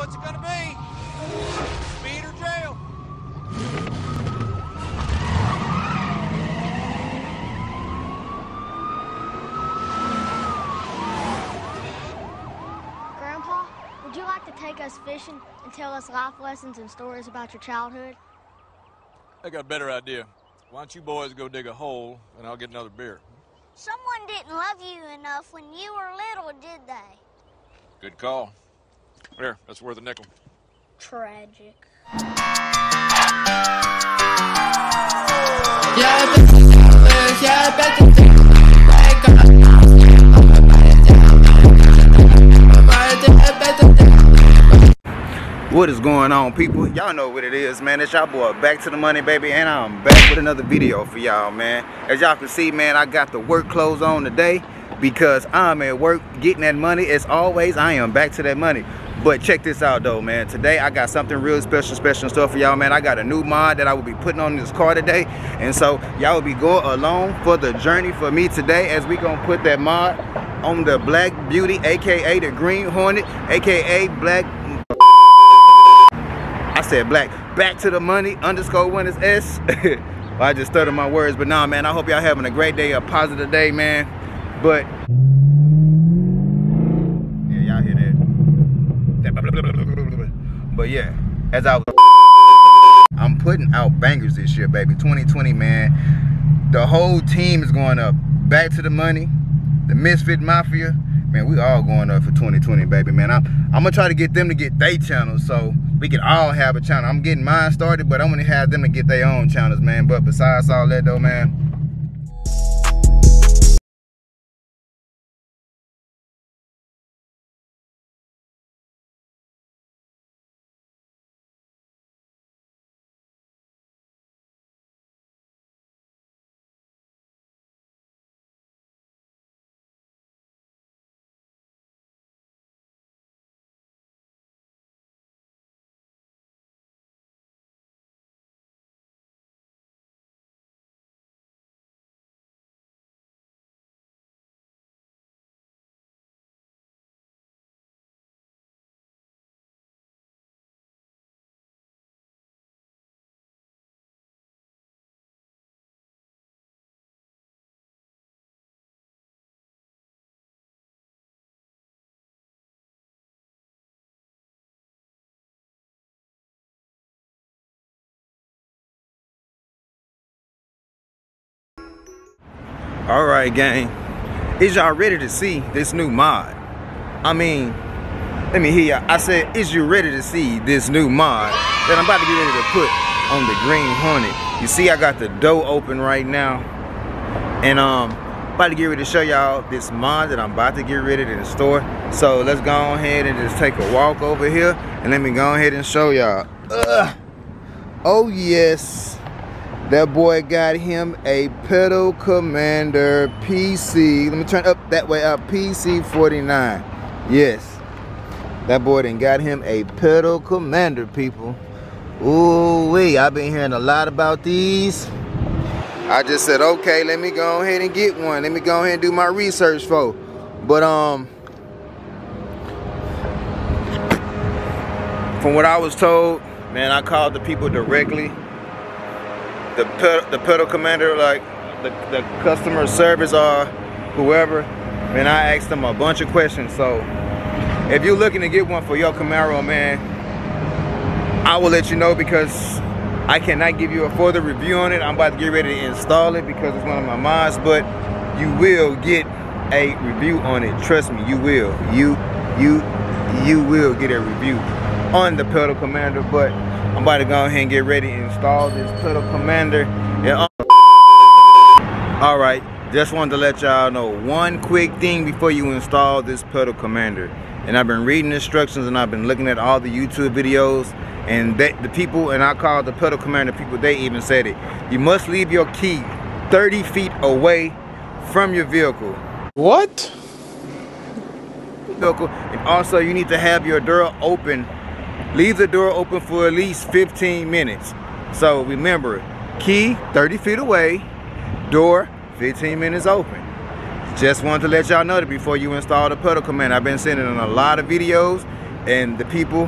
what's it gonna be? Speed or jail? Grandpa, would you like to take us fishing and tell us life lessons and stories about your childhood? I got a better idea. Why don't you boys go dig a hole and I'll get another beer? Someone didn't love you enough when you were little, did they? Good call. Here, that's worth a nickel. Tragic. What is going on, people? Y'all know what it is, man. It's y'all boy Back to the Money, baby, and I'm back with another video for y'all, man. As y'all can see, man, I got the work clothes on today because I'm at work getting that money. As always, I am back to that money. But check this out though, man. Today I got something real special stuff for y'all, man. I got a new mod that I will be putting on this car today, and so y'all will be going along for the journey for me today as we gonna put that mod on the Black Beauty, aka the Green Hornet, aka Black. I said black. Back to the Money _1 is S. Well, I just stuttered my words, but nah, man. I hope y'all having a great day, a positive day, man. But yeah, y'all hear that? But yeah, as I'm putting out bangers this year, baby. 2020, man. The whole team is going up. Back to the Money, the Misfit Mafia, man. We all going up for 2020, baby, man. I'm gonna try to get them to get their channels so we can all have a channel. I'm getting mine started, but I'm gonna have them to get their own channels, man. But besides all that though, man, all right, gang. Is y'all ready to see this new mod? I mean, let me hear y'all. I said, is you ready to see this new mod that I'm about to get ready to put on the Green Hornet? You see, I got the door open right now, and about to get ready to show y'all this mod that I'm about to get ready to install. So let's go ahead and just take a walk over here, and let me go ahead and show y'all. Oh yes. That boy got him a Pedal Commander PC. Let me turn up that way up. PC 49. Yes. That boy done got him a Pedal Commander, people. Ooh-wee. I've been hearing a lot about these. I just said, okay, let me go ahead and get one. Let me go ahead and do my research for. But from what I was told, man, I called the people directly. The Pedal Commander, like the customer service or whoever, man, I asked them a bunch of questions. So if you're looking to get one for your Camaro, man, I will let you know because I cannot give you a further review on it. I'm about to get ready to install it because it's one of my mods, but you will get a review on it. Trust me, you will. You will get a review on the Pedal Commander, but I'm about to go ahead and get ready and install this Pedal Commander. Yeah. All right, just wanted to let y'all know one quick thing before you install this Pedal Commander. And I've been reading instructions and I've been looking at all the YouTube videos, and the people, and I called the Pedal Commander people, they even said it. You must leave your key 30 feet away from your vehicle. What? And also you need to have your door open. Leave the door open for at least 15 minutes. So remember, key 30 feet away, door 15 minutes open. Just wanted to let y'all know that before you install the Pedal Commander. I've been sending in a lot of videos, and the people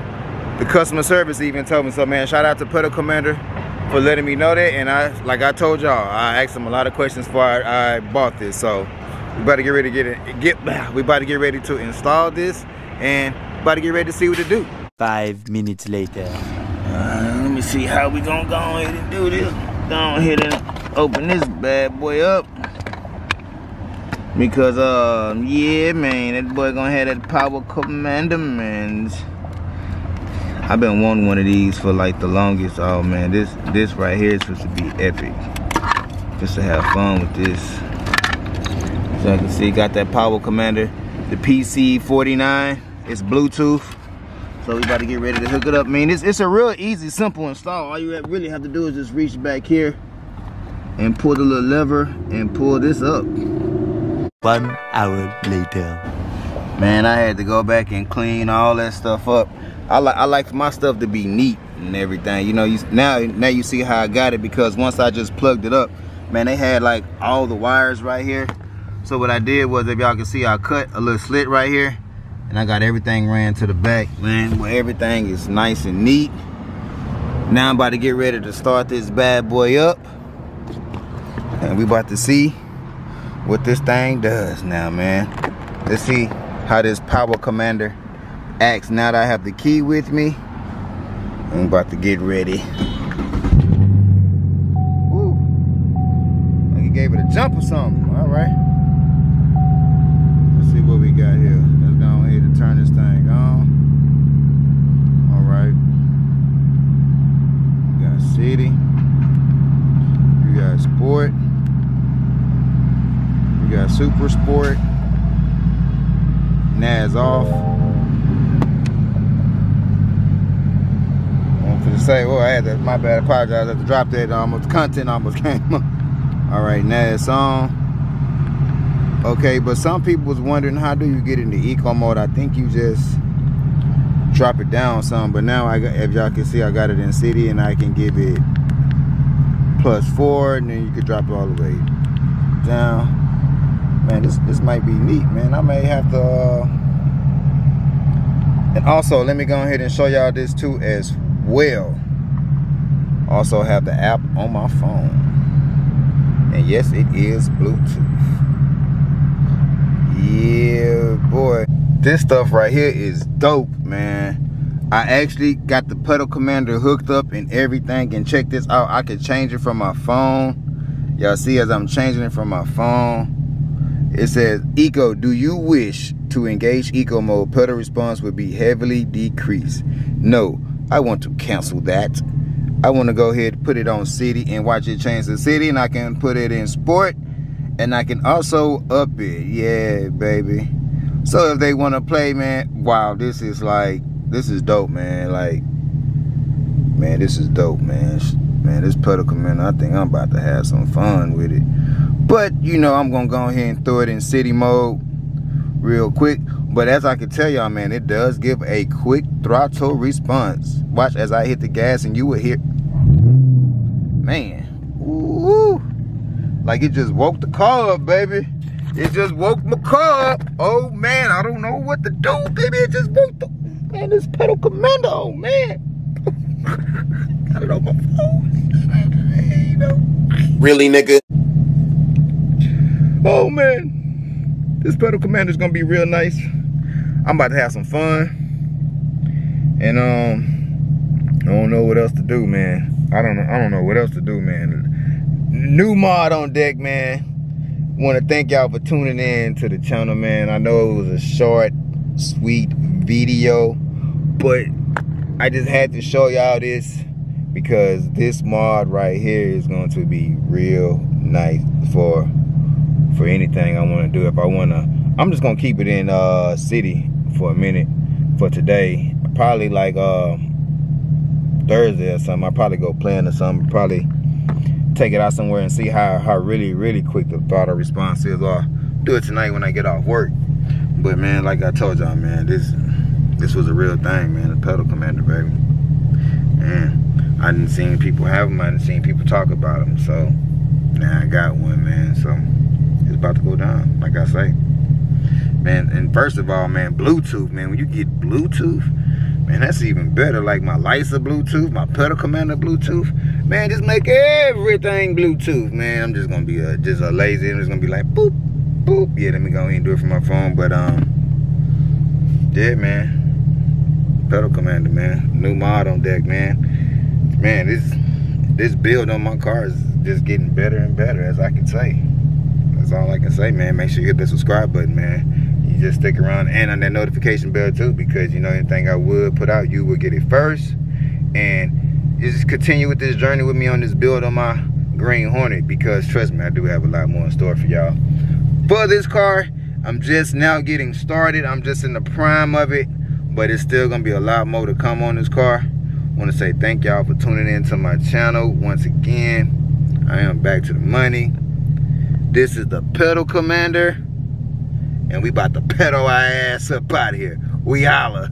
The customer service even told me so, man. Shout out to Pedal Commander for letting me know that. And like I told y'all, I asked them a lot of questions before I bought this. So we about to get ready to we about to get ready to install this and about to get ready to see what to do. 5 minutes later. Let me see how we gonna go ahead and do this. Go ahead and open this bad boy up. Because yeah, man, that boy gonna have that power commander, man. I've been wanting one of these for like the longest. Oh man, this right here is supposed to be epic. Just to have fun with this. So I can see, got that power commander, the PC49. It's Bluetooth. So we about to get ready to hook it up. I mean, it's a real easy, simple install. All you really have to do is just reach back here and pull the little lever and pull this up. 1 hour later. Man, I had to go back and clean all that stuff up. I like for my stuff to be neat and everything. You know, now you see how I got it, because once I just plugged it up, man, they had like all the wires right here. So what I did was, if y'all can see, I cut a little slit right here, and I got everything ran to the back, man, where everything is nice and neat. Now I'm about to get ready to start this bad boy up, and we about to see what this thing does now, man. Let's see how this power commander acts now that I have the key with me. I'm about to get ready. Woo. Like he gave it a jump or something. All right. Let's see what we got here. Let's go ahead and turn this thing on. All right. We got city. We got sport. We got super sport. NAS off. To say, well, I had to, my bad, I apologize, I had to drop that, the content almost came up. All right, now it's on. Okay, but some people was wondering, how do you get into eco mode? I think you just drop it down some, but now if y'all can see, I got it in city, and I can give it +4, and then you can drop it all the way down. Man, this might be neat, man. I may have to, and also, let me go ahead and show y'all this too as well. Also have the app on my phone, and yes, it is Bluetooth. Yeah, boy, this stuff right here is dope, man. I actually got the pedal commander hooked up and everything, and check this out, I can change it from my phone. Y'all see, as I'm changing it from my phone, it says, Eco, do you wish to engage eco mode? Pedal response will be heavily decreased. No, I want to cancel that. I want to go ahead and put it on city and watch it change to city, and I can put it in sport, and I can also up it. Yeah, baby. So if they want to play, man, wow, this is dope, man. Like, man, this is dope, man. Man, this pedal commander, I think I'm about to have some fun with it. But, you know, I'm going to go ahead and throw it in city mode real quick. But as I can tell y'all, man, it does give a quick throttle response. Watch as I hit the gas, and you will hear, man, ooh, like it just woke the car up, baby. It just woke my car up. Oh man, I don't know what to do, baby. It just woke the, man, this pedal commander, oh man. Got it on my phone. You know. Really, nigga? Oh man, this pedal commander is gonna be real nice. I'm about to have some fun, and I don't know what else to do, man. I don't know what else to do, man. New mod on deck, man. Want to thank y'all for tuning in to the channel, man. I know it was a short, sweet video, but I just had to show y'all this because this mod right here is going to be real nice for anything I want to do. If I want to, I'm just gonna keep it in city for a minute for today. Probably like Thursday or something. I'll probably go playing or something. Probably take it out somewhere and see how really quick the throttle response is. Or do it tonight when I get off work. But man, like I told y'all, man, this was a real thing, man. The pedal commander, baby. And I didn't see people have them. I didn't see people talk about them. So now I got one, man. So it's about to go down, like I say. Man, and first of all, man, Bluetooth, man, when you get Bluetooth, Man, that's even better. Like my lights are Bluetooth, my pedal commander Bluetooth. Man, just make everything Bluetooth, man. I'm just gonna be just a lazy, and it's gonna be like boop, boop. Yeah, let me go ahead and do it from my phone. But yeah, man. Pedal commander, man. New mod on deck, man. Man, this build on my car is just getting better and better, as I can say. That's all I can say, man. Make sure you hit the subscribe button, man. You just stick around and on that notification bell too, because you know anything I would put out, you will get it first. And just continue with this journey with me on this build on my Green Hornet, because trust me, I do have a lot more in store for y'all. For this car, I'm just now getting started. I'm just in the prime of it, but it's still gonna be a lot more to come on this car. I want to say thank y'all for tuning in to my channel once again. I am back to the money. This is the pedal commander, and we about to pedal our ass up out of here. We holla.